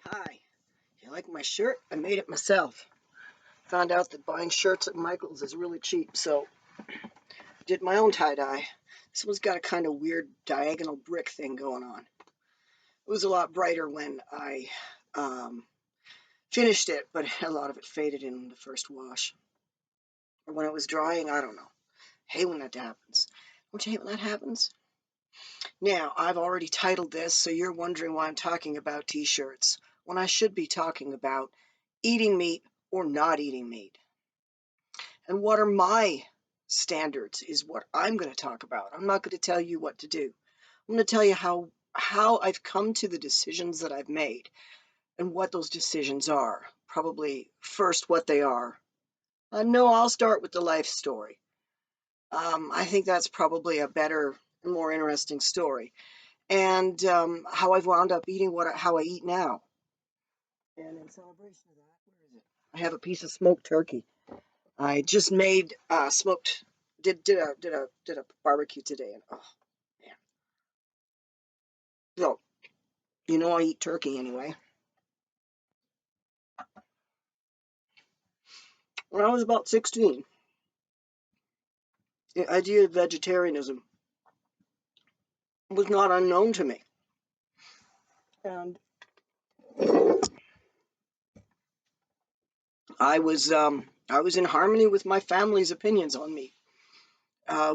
Hi. You like my shirt? I made it myself. Found out that buying shirts at Michael's is really cheap, so did my own tie-dye. This one's got a kind of weird diagonal brick thing going on. It was a lot brighter when I finished it, but a lot of it faded in the first wash. Or when it was drying, I don't know. I hate when that happens. Don't you hate when that happens? Now, I've already titled this, so you're wondering why I'm talking about t-shirts, when I should be talking about eating meat or not eating meat. And what are my standards is what I'm going to talk about. I'm not going to tell you what to do. I'm going to tell you how I've come to the decisions that I've made and what those decisions are. Probably first what they are. No, I'll start with the life story. I think that's probably a better and more interesting story. And how I've wound up eating how I eat now. And in celebration of that, where is it? I have a piece of smoked turkey. I just made smoked did a barbecue today, and oh man. So you know I eat turkey anyway. When I was about 16, the idea of vegetarianism was not unknown to me, and I was in harmony with my family's opinions on meat.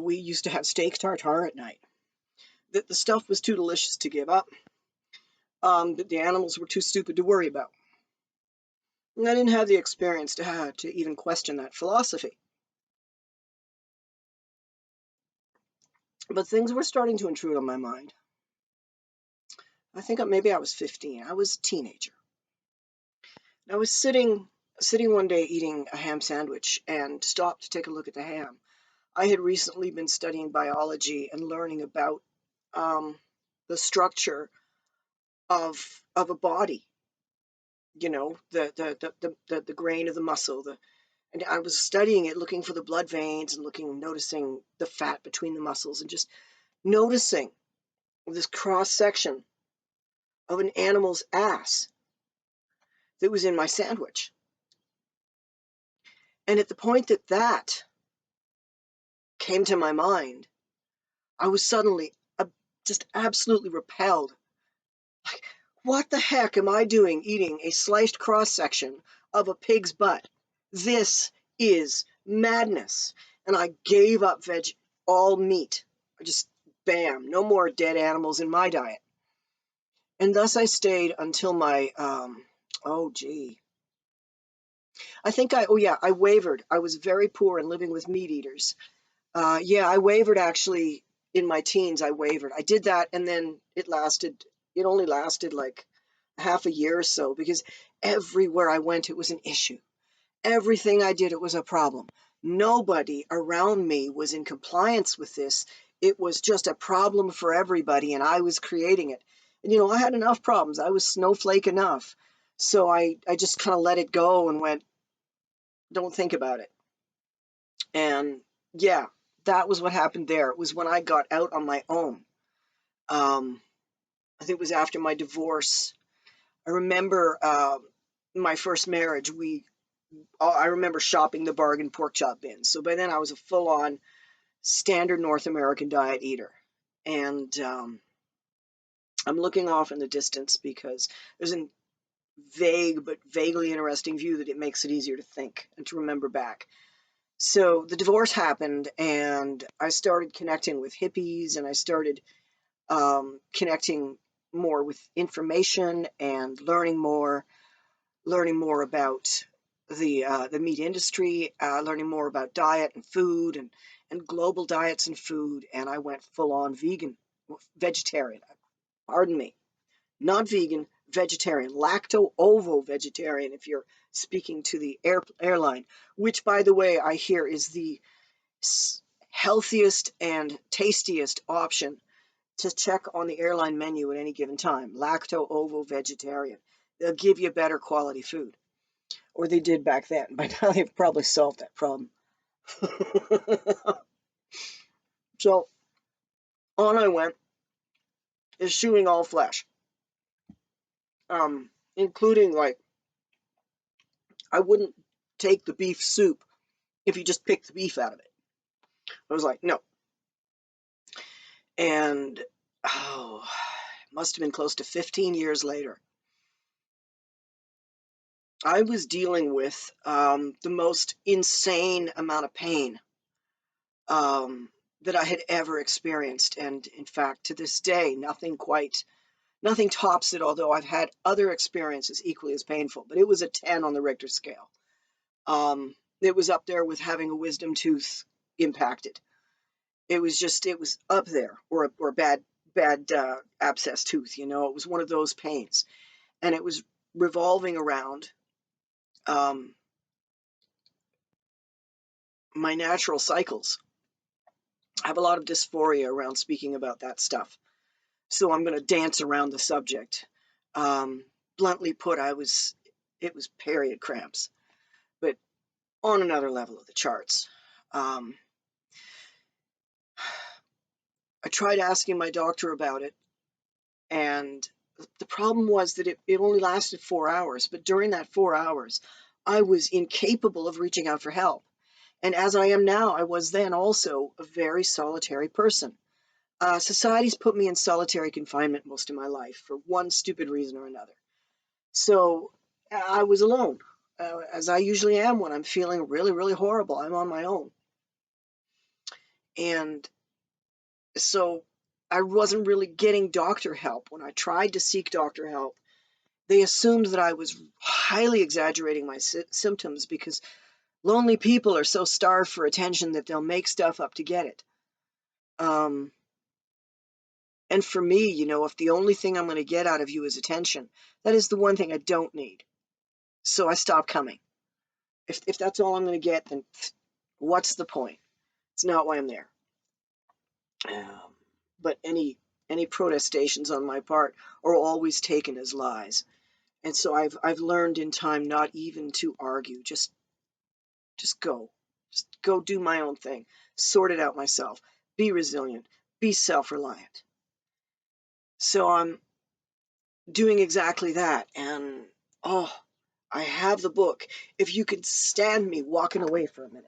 We used to have steak tartare at night. The stuff was too delicious to give up. But the animals were too stupid to worry about. And I didn't have the experience to even question that philosophy. But things were starting to intrude on my mind. I think maybe I was 15. I was a teenager. I was sitting one day eating a ham sandwich and stopped to take a look at the ham. I had recently been studying biology and learning about the structure of a body. You know, the grain of the muscle. And I was studying it, looking for the blood veins and noticing the fat between the muscles, and just noticing this cross section of an animal's ass that was in my sandwich. And at the point that came to my mind, I was suddenly just absolutely repelled. Like, what the heck am I doing eating a sliced cross section of a pig's butt? This is madness. And I gave up all meat. I just, bam, no more dead animals in my diet. And thus I stayed until my, oh gee. I wavered. I was very poor and living with meat eaters. I wavered actually in my teens. I wavered. I did that, and then it only lasted like half a year or so, because everywhere I went, it was an issue. Everything I did, it was a problem. Nobody around me was in compliance with this. It was just a problem for everybody, and I was creating it. And I had enough problems. I was snowflake enough. So I just kind of let it go and went, don't think about it. And yeah, that was what happened there. It was when I got out on my own. I think it was after my divorce. I remember my first marriage. I remember shopping the bargain pork chop bins. So by then I was a full-on standard North American diet eater. And I'm looking off in the distance because there's a vague but vaguely interesting view that it makes it easier to think and to remember back. So the divorce happened, and I started connecting with hippies, and I started connecting more with information and learning more about the meat industry, learning more about diet and food and global diets and food. And I went full on vegetarian. Pardon me, not vegan, vegetarian, lacto-ovo vegetarian. If you're speaking to the airline, which by the way I hear is the healthiest and tastiest option to check on the airline menu at any given time. Lacto-ovo vegetarian. They'll give you better quality food. Or they did back then. By now they've probably solved that problem. So on I went, eschewing all flesh. including like I wouldn't take the beef soup if you just picked the beef out of it. I was like, no. And oh, it must have been close to 15 years later. I was dealing with the most insane amount of pain that I had ever experienced. And in fact, to this day, nothing tops it, although I've had other experiences equally as painful. But it was a 10 on the Richter scale. It was up there with having a wisdom tooth impacted. It was up there, or a bad abscess tooth. You know, it was one of those pains, and it was revolving around um, my natural cycles. I have a lot of dysphoria around speaking about that stuff, so I'm going to dance around the subject. Um, Bluntly put, it was period cramps, but on another level of the charts. I tried asking my doctor about it, and the problem was that it only lasted 4 hours, but during that 4 hours, I was incapable of reaching out for help. And as I am now, I was then also a very solitary person. Society's put me in solitary confinement most of my life for one stupid reason or another. So I was alone, as I usually am when I'm feeling really, really horrible. I'm on my own. And so I wasn't really getting doctor help. When I tried to seek doctor help, they assumed that I was highly exaggerating my symptoms because lonely people are so starved for attention that they'll make stuff up to get it. And for me, you know, if the only thing I'm going to get out of you is attention, that is the one thing I don't need. So I stopped coming. If that's all I'm going to get, then what's the point? It's not why I'm there. But any protestations on my part are always taken as lies. And so I've learned in time not even to argue, just go. Just go do my own thing. Sort it out myself. Be resilient. Be self-reliant. So I'm doing exactly that. And oh, I have the book. If you could stand me walking away for a minute.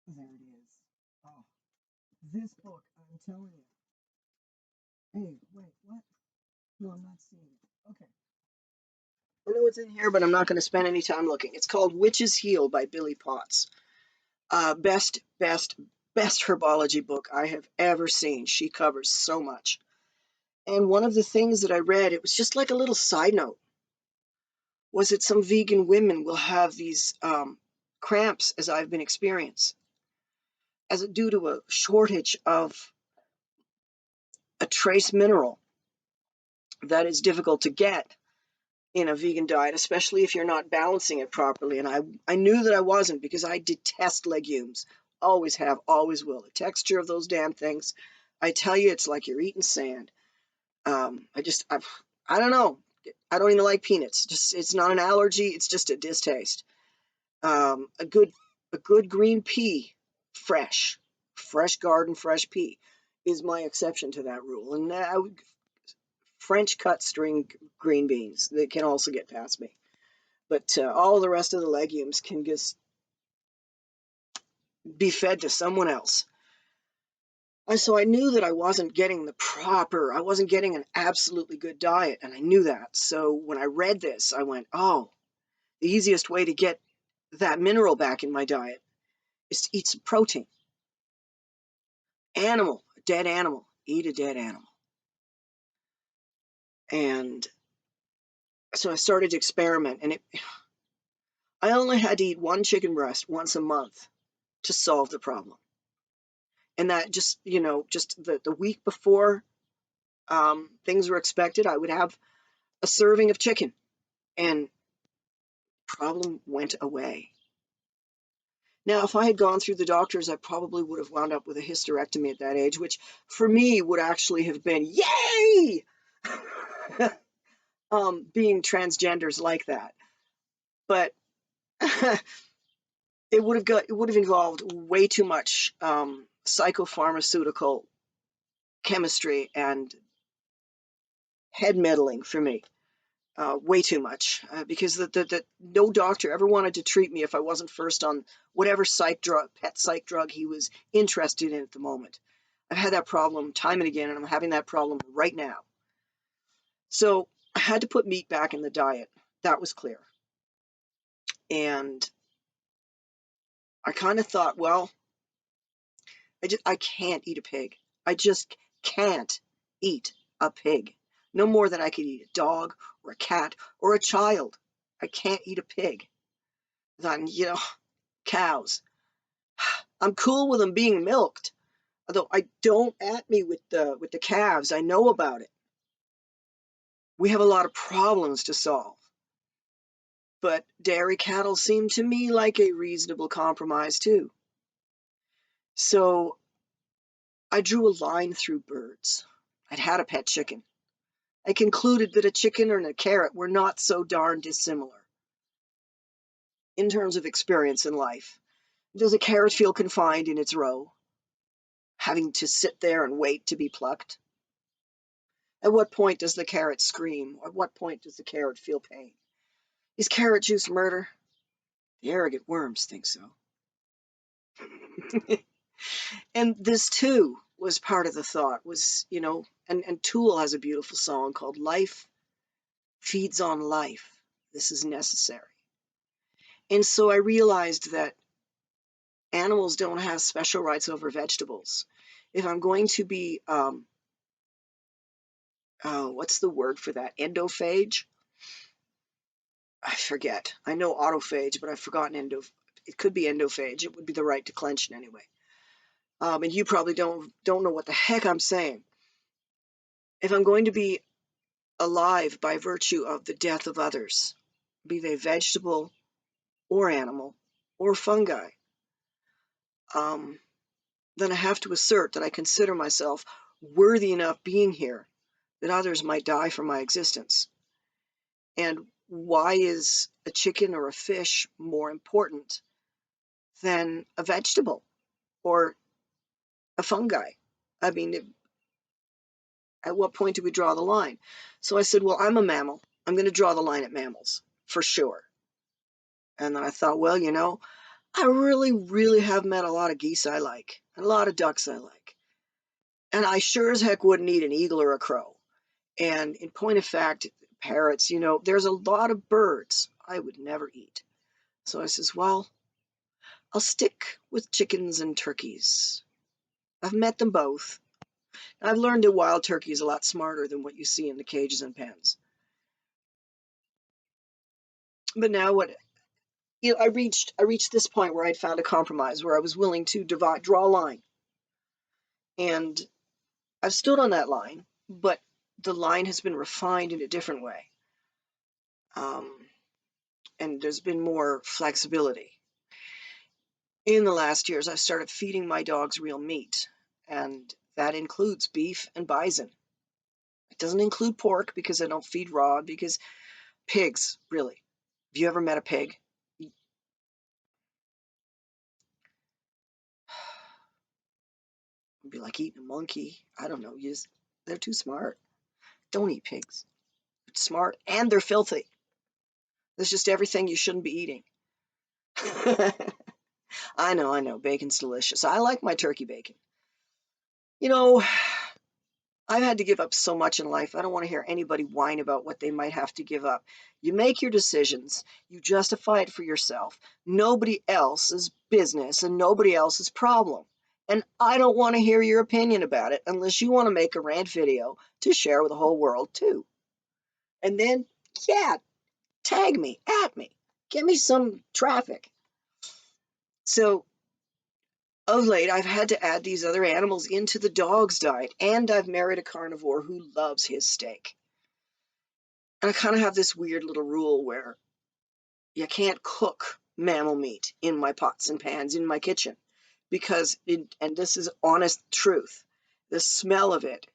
There it is. Oh, this book, I'm telling you. Hey, wait, what? No, I'm not seeing it. Okay. I know it's in here, but I'm not going to spend any time looking. It's called Witch's Heel by Billy Potts. Best herbology book I have ever seen. She covers so much. And one of the things that I read, it was just like a little side note, was that some vegan women will have these cramps, as I've been experiencing, as due to a shortage of a trace mineral that is difficult to get in a vegan diet, especially if you're not balancing it properly. And I knew that I wasn't, because I detest legumes. Always have, always will. The texture of those damn things, I tell you, it's like you're eating sand. I don't know. I don't even like peanuts. Just, it's not an allergy. It's just a distaste. A good green pea, fresh garden, fresh pea, is my exception to that rule. And French cut string green beans, that can also get past me. But all the rest of the legumes can just be fed to someone else. And so I knew that I wasn't getting an absolutely good diet, and I knew that. So when I read this, I went, oh, the easiest way to get that mineral back in my diet is to eat some protein. A dead animal, eat a dead animal. And so I started to experiment, and I only had to eat one chicken breast once a month to solve the problem. And that just, just the week before things were expected, I would have a serving of chicken, and problem went away. Now, if I had gone through the doctors, I probably would have wound up with a hysterectomy at that age, which for me would actually have been, yay! Being transgenders like that. But it would have involved way too much psychopharmaceutical chemistry and head meddling for me. way too much, because no doctor ever wanted to treat me if I wasn't first on whatever pet psych drug he was interested in at the moment. I've had that problem time and again, and I'm having that problem right now. So I had to put meat back in the diet. That was clear. And I kind of thought, well, I can't eat a pig. I just can't eat a pig. No more than I could eat a dog or a cat or a child. I can't eat a pig. Then, cows. I'm cool with them being milked, although I don't at me with the calves. I know about it. We have a lot of problems to solve. But dairy cattle seem to me like a reasonable compromise too. So I drew a line through birds. I'd had a pet chicken. I concluded that a chicken and a carrot were not so darn dissimilar in terms of experience in life. Does a carrot feel confined in its row, having to sit there and wait to be plucked? At what point does the carrot scream? At what point does the carrot feel pain? Is carrot juice murder? The arrogant worms think so. And this too was part of the thought, was, and Tool has a beautiful song called Life Feeds on Life. This is necessary. And so I realized that animals don't have special rights over vegetables. If I'm going to be, what's the word for that? Endophage? I forget. I know autophage, but I've forgotten it could be endophage. It would be the right declension anyway. And you probably don't know what the heck I'm saying. If I'm going to be alive by virtue of the death of others, be they vegetable or animal or fungi, then I have to assert that I consider myself worthy enough being here that others might die for my existence. And why is a chicken or a fish more important than a vegetable or a fungi? I mean, at what point do we draw the line? So I said, well, I'm a mammal. I'm going to draw the line at mammals, for sure. And then I thought, well, I really, really have met a lot of geese I like, and a lot of ducks I like. And I sure as heck wouldn't eat an eagle or a crow. And in point of fact, parrots, there's a lot of birds I would never eat. So I says, well, I'll stick with chickens and turkeys. I've met them both. I've learned a wild turkey is a lot smarter than what you see in the cages and pens. But now I reached this point where I'd found a compromise where I was willing to draw a line. And I've stood on that line, but the line has been refined in a different way. And there's been more flexibility. In the last years, I've started feeding my dogs real meat, and that includes beef and bison. It doesn't include pork because I don't feed raw, because pigs, really. Have you ever met a pig? It'd be like eating a monkey. I don't know. They're too smart. Don't eat pigs. They're smart and they're filthy. There's just everything you shouldn't be eating. I know. Bacon's delicious. I like my turkey bacon. I've had to give up so much in life. I don't want to hear anybody whine about what they might have to give up. You make your decisions. You justify it for yourself. Nobody else's business and nobody else's problem. And I don't want to hear your opinion about it unless you want to make a rant video to share with the whole world too. And then, yeah, tag me, at me, get me some traffic. So of late, I've had to add these other animals into the dog's diet, and I've married a carnivore who loves his steak. And I kind of have this weird little rule where you can't cook mammal meat in my pots and pans in my kitchen because, and this is honest truth, the smell of it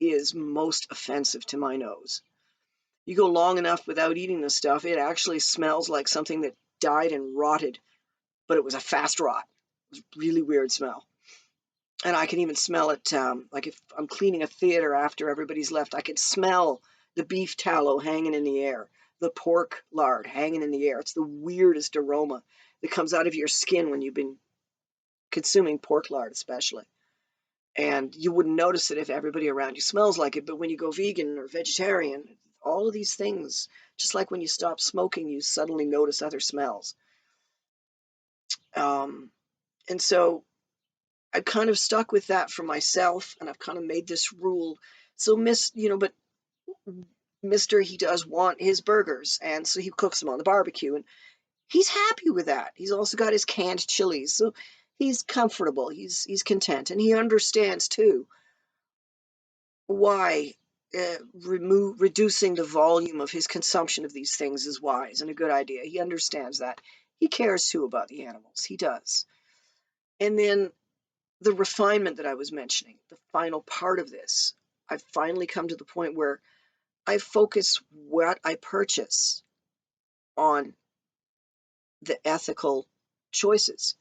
is most offensive to my nose. You go long enough without eating the stuff, it actually smells like something that died and rotted, but it was a fast rot. It was a really weird smell. And I can even smell it, like if I'm cleaning a theater after everybody's left, I can smell the beef tallow hanging in the air, the pork lard hanging in the air. It's the weirdest aroma that comes out of your skin when you've been consuming pork lard, especially. And you wouldn't notice it if everybody around you smells like it, but when you go vegan or vegetarian, all of these things, just like when you stop smoking, you suddenly notice other smells. And so I kind of stuck with that for myself, and I've kind of made this rule. So but Mr. He does want his burgers, and so he cooks them on the barbecue, and he's happy with that. He's also got his canned chilies, so he's comfortable. He's content, and he understands too why reducing the volume of his consumption of these things is wise and a good idea. He understands that. He cares too about the animals. He does. And then the refinement that I was mentioning, the final part of this, I've finally come to the point where I focus what I purchase on the ethical choices.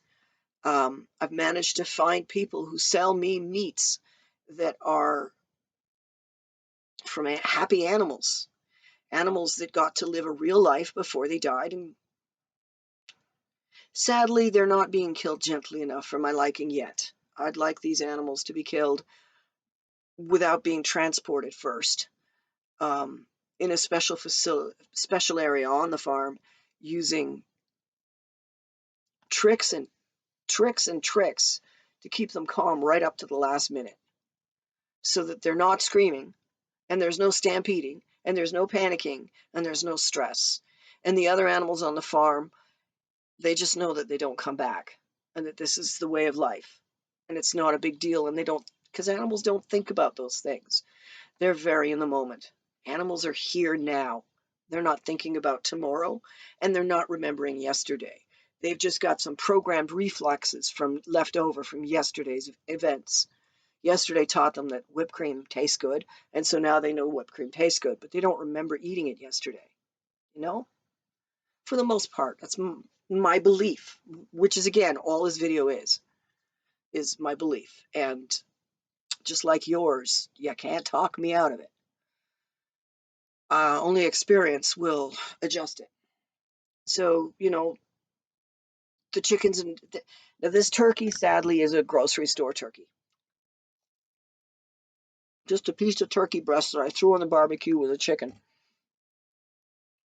I've managed to find people who sell me meats that are from happy animals, animals that got to live a real life before they died. And sadly, they're not being killed gently enough for my liking yet. I'd like these animals to be killed without being transported first, in a special area on the farm, using tricks to keep them calm right up to the last minute, so that they're not screaming, and there's no stampeding, and there's no panicking, and there's no stress. And the other animals on the farm, they just know that they don't come back, and that this is the way of life, and it's not a big deal. And they don't, because animals don't think about those things. They're very in the moment. Animals are here now. They're not thinking about tomorrow, and they're not remembering yesterday. They've just got some programmed reflexes from left over from yesterday's events. Yesterday taught them that whipped cream tastes good, and so now they know whipped cream tastes good, but they don't remember eating it yesterday. You know? For the most part, that's my belief, which is, again, all this video is my belief. And just like yours, you can't talk me out of it. Only experience will adjust it. So, the chickens and now this turkey, sadly, is a grocery store turkey. Just a piece of turkey breast that I threw on the barbecue with a chicken.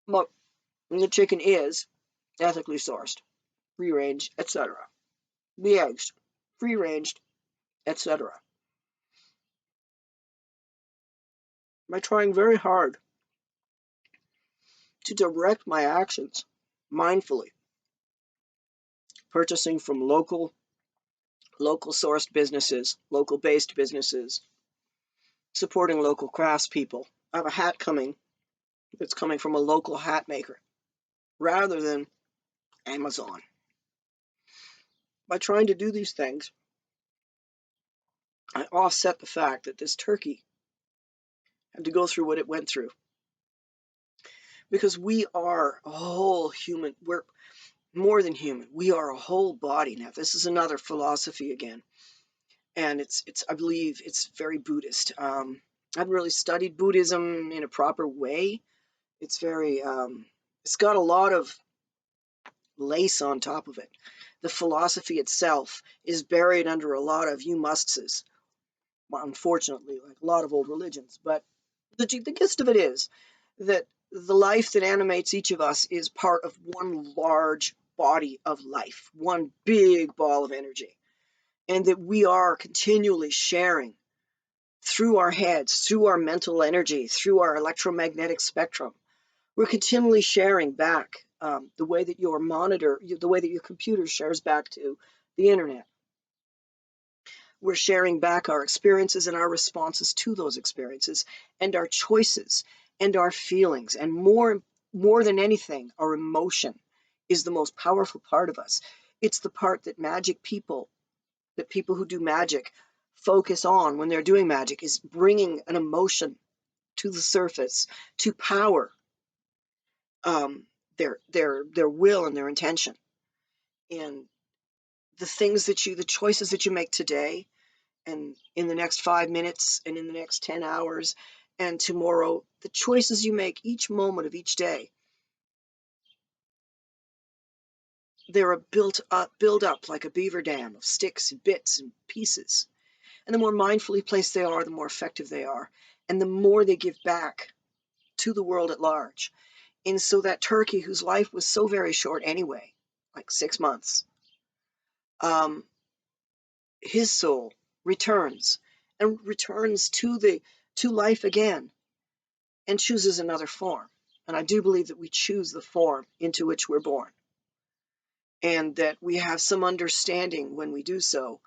Look, the chicken is ethically sourced, free range, etc. The eggs, free ranged, etc. By trying very hard to direct my actions mindfully, purchasing from local sourced businesses, local based businesses, supporting local craftspeople. I have a hat coming that's coming from a local hat maker rather than Amazon. By trying to do these things, I offset the fact that this turkey had to go through what it went through. Because we are a whole human, we're more than human. We are a whole body. Now, this is another philosophy again. And I believe it's very Buddhist. I haven't really studied Buddhism in a proper way. It's very, it's got a lot of lace on top of it. The philosophy itself is buried under a lot of you must's, well, unfortunately, like a lot of old religions. But the gist of it is that the life that animates each of us is part of one large body of life, one big ball of energy, and that we are continually sharing through our heads, through our mental energy, through our electromagnetic spectrum. We're continually sharing back the way that your monitor, the way that your computer shares back to the internet. We're sharing back our experiences and our responses to those experiences, and our choices and our feelings. And more than anything, our emotion is the most powerful part of us. It's the part that people who do magic focus on when they're doing magic, is bringing an emotion to the surface to power their will and their intention. And the choices that you make today and in the next 5 minutes and in the next 10 hours and tomorrow, the choices you make each moment of each day, they're a build up like a beaver dam of sticks and bits and pieces. And the more mindfully placed they are, the more effective they are. And the more they give back to the world at large. And so that turkey, whose life was so very short anyway, like 6 months, his soul returns and returns to life again and chooses another form. And I do believe that we choose the form into which we're born, and that we have some understanding when we do so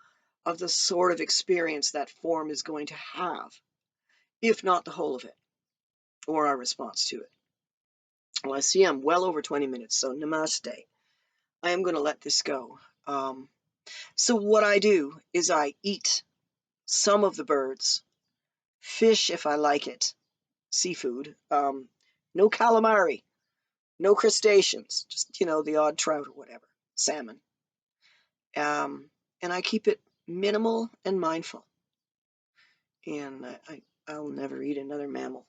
of the sort of experience that form is going to have, if not the whole of it, or our response to it. Well, I see I'm well over 20 minutes, so namaste. I am going to let this go. So what I do is I eat some of the birds, fish if I like it, seafood, no calamari, no crustaceans, just, the odd trout or whatever, salmon. And I keep it minimal and mindful. And I'll never eat another mammal.